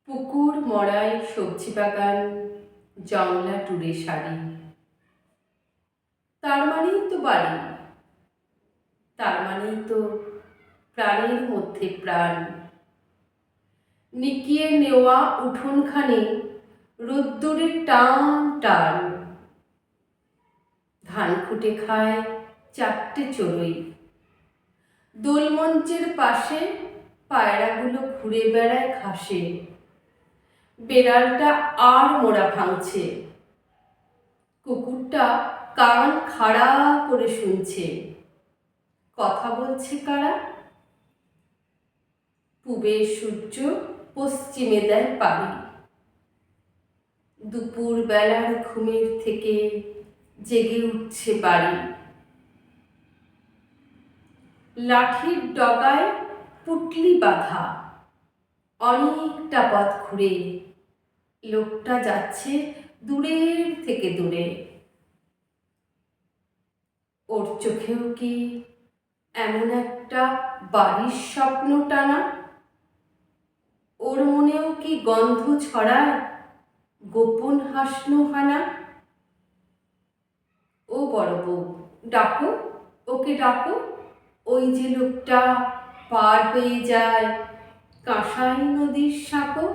পুকুর মড়াই সবজি বাগান জংলা টুরে শাড়ি, তার মানেই তো বাড়ি, তার মানেই তো প্রাণের মধ্যে প্রাণ। নিকিয়ে নেওয়া উঠোনখানে রোদ্দুরে টান টান, ধান খুঁটে খায় চারটে চড়ুই। দোলমঞ্চের পাশে পায়রাগুলো ঘুরে বেড়ায় ঘাসে। বেড়ালটা আর মোড়া ভাঙছে, কুকুরটা কান খাড়া করে শুনছে। কথা বলছে কারা? পূবের সূর্য পশ্চিমে দেয় পাড়ি। দুপুর বেলার ঘুমের থেকে জেগে উঠছে বাড়ি। লাঠির ডগায় পুটলি বাঁধা, অনেকটা পথ ঘুরে লোকটা যাচ্ছে দূরের থেকে দূরে। ওর চোখেও কি এমন একটা বাড়ির স্বপ্ন টানা? ওর মনেও কি গন্ধ ছড়ায় গোপন হাসনো হানা? ও বড় বউ, ডাকো, ওকে ডাকো। ওই যে লোকটা পার হয়ে যায় কাঁসাই নদীর সাঁকো।